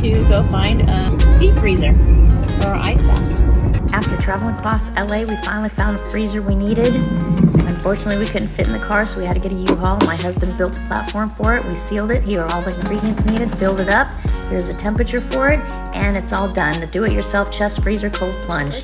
to go find a deep freezer for our ice bath. After traveling across LA, we finally found the freezer we needed. Unfortunately, we couldn't fit in the car, so we had to get a U-Haul. My husband built a platform for it. We sealed it. Here are all the ingredients needed, filled it up. Here's the temperature for it, and it's all done. The do-it-yourself chest freezer cold plunge.